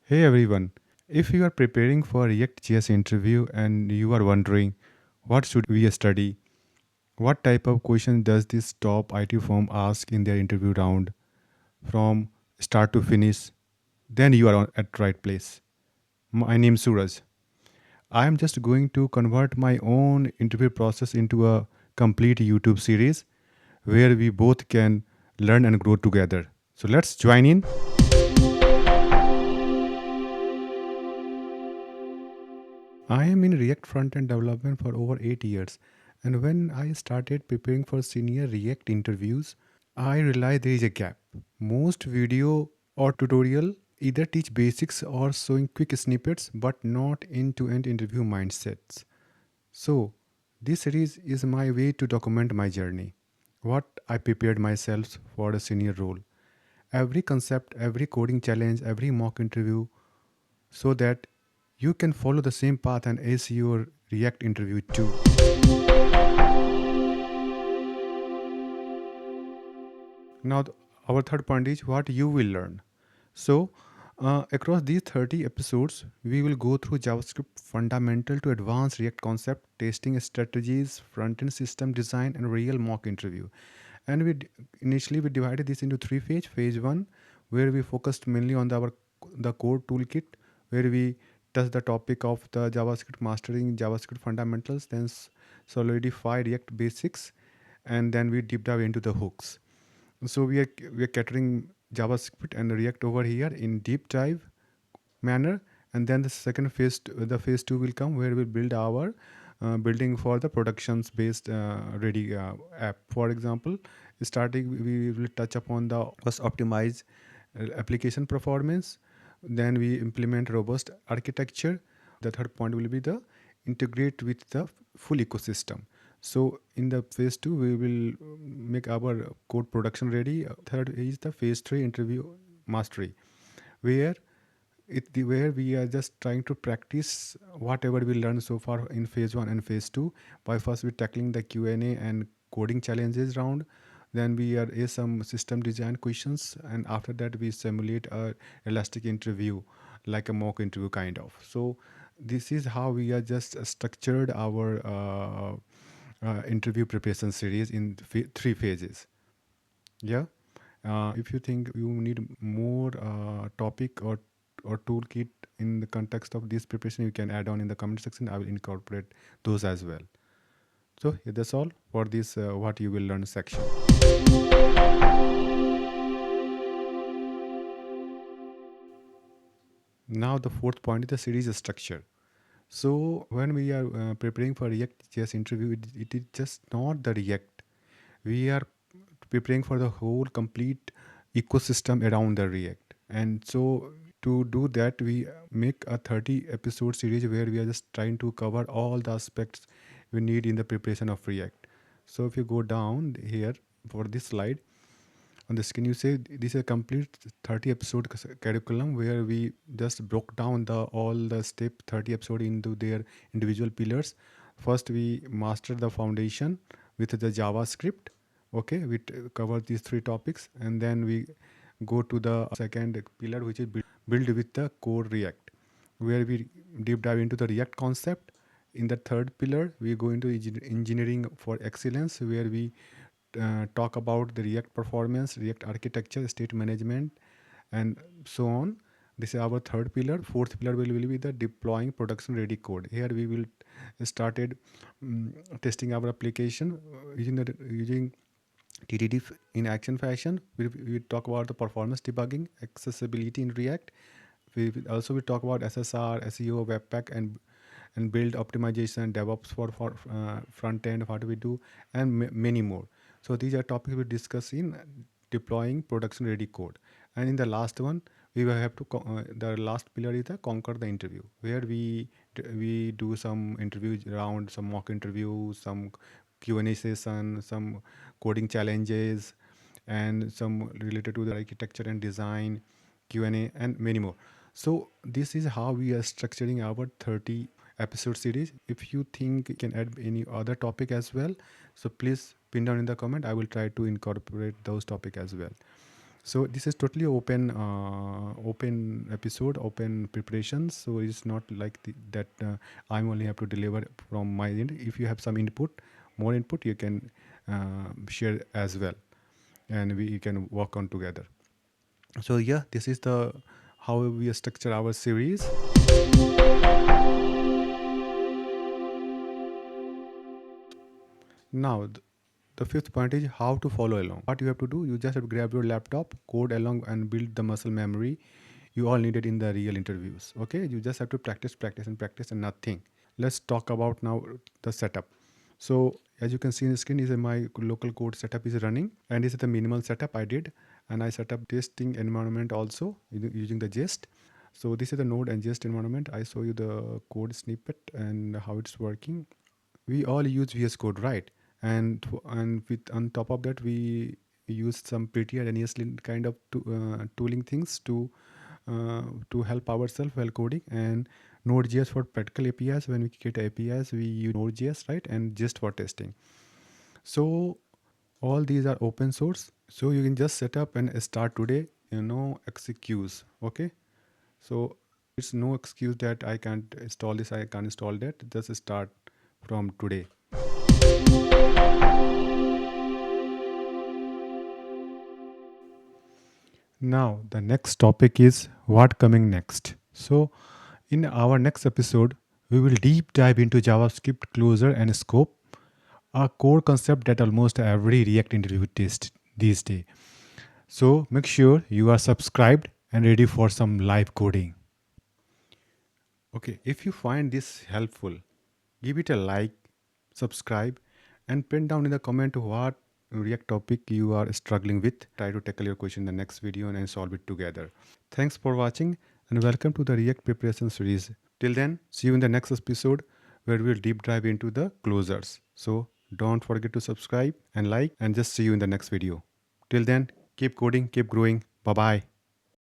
Hey everyone, if you are preparing for a React.js interview and you are wondering what should we study, what type of question does this top IT firm ask in their interview round from start to finish, then you are at right place. My name is Suraj. I am just going to convert my own interview process into a complete YouTube series where we both can learn and grow together. So let's join in. I am in React front-end development for over 8 years, and when I started preparing for senior React interviews, I realized there is a gap. Most video or tutorial either teach basics or showing quick snippets but not end-to-end interview mindsets. So, this series is my way to document my journey, what I prepared myself for a senior role. Every concept, every coding challenge, every mock interview, so that you can follow the same path and ace your React interview too. Now, our third point is what you will learn. So, across these 30 episodes, we will go through JavaScript fundamental to advanced React concept, testing strategies, front-end system design, and real mock interview. And initially we divided this into three phases. Phase one, where we focused mainly on the core toolkit, where we touch the topic of the JavaScript mastering, JavaScript fundamentals, then solidify React basics, and then we deep dive into the hooks. So we are catering JavaScript and React over here in deep dive manner, and then the second phase, the phase two will come where we build our building for the productions based ready app. For example, starting we will touch upon the first optimize application performance, then we implement robust architecture. The third point will be the integrate with the full ecosystem. So in the phase two, we will make our code production ready. Third is the phase three interview mastery, where where we are just trying to practice whatever we learned so far in phase one and phase two. By first we tackling the Q&A and coding challenges round, then we are ask some system design questions, and after that we simulate a elastic interview, like a mock interview kind of. So this is how we are just structured our interview preparation series in three phases. Yeah. If you think you need more topic or toolkit in the context of this preparation, you can add on in the comment section. I will incorporate those as well. So yeah, that's all for this what you will learn section. Now the fourth point is the series structure. So when we are preparing for React.js interview, it is just not the React. We are preparing for the whole complete ecosystem around the React. And so to do that, we make a 30 episode series where we are just trying to cover all the aspects we need in the preparation of React. So if you go down here for this slide, on the screen you say this is a complete 30 episode curriculum where we just broke down the all the step 30 episode into their individual pillars. First we master the foundation with the JavaScript. Okay, we cover these three topics, and then we go to the second pillar, which is build with the core React, where we deep dive into the React concept. In the third pillar we go into engineering for excellence, where we talk about the React performance, React architecture, state management, and so on. This is our third pillar. Fourth pillar will be the deploying production ready code. Here we will started testing our application using TDD in action fashion. We talk about the performance debugging, accessibility in React. We also we talk about SSR, SEO, Webpack, and build optimization, DevOps for front end. What do we do, and many more. So these are topics we discuss in deploying production ready code. And in the last one, we will have to the last pillar is the conquer the interview, where we do some interviews around, some mock interviews, some Q&A session, some coding challenges, and some related to the architecture and design, Q&A, and many more. So this is how we are structuring our 30 episode series. If you think you can add any other topic as well, so please pin down in the comment. I will try to incorporate those topic as well. So this is totally open episode, open preparations. So it's not like that I'm only have to deliver from my end. If you have some input, more input, you can share as well, and we can work on together. So yeah, this is the how we structure our series. Now, the fifth point is how to follow along. What you have to do, you just have to grab your laptop, code along, and build the muscle memory you all needed in the real interviews. Okay, you just have to practice, practice, and practice, and nothing. Let's talk about now the setup. So, as you can see in the screen, is my local code setup is running, and this is the minimal setup I did, and I set up testing environment also using the jest. So this is the node and jest environment. I show you the code snippet and how it's working. We all use VS Code, right? And with on top of that, we use some prettier and easily kind of tooling things to help ourselves while coding. And Node.js for practical APIs. When we create APIs, we use Node.js, right? And just for testing. So all these are open source. So you can just set up and start today. Excuse. Okay. So it's no excuse that I can't install this, I can't install that. Just start from today. Now, the next topic is what coming next. So, in our next episode, we will deep dive into JavaScript closure and scope, a core concept that almost every React interview test these days. So, make sure you are subscribed and ready for some live coding. Okay, if you find this helpful, give it a like, subscribe, and pin down in the comment what React topic you are struggling with. Try to tackle your question in the next video and solve it together. Thanks for watching and welcome to the React preparation series. Till then, see you in the next episode where we'll deep dive into the closers. So don't forget to subscribe and like and just see you in the next video. Till then, keep coding, keep growing. Bye bye.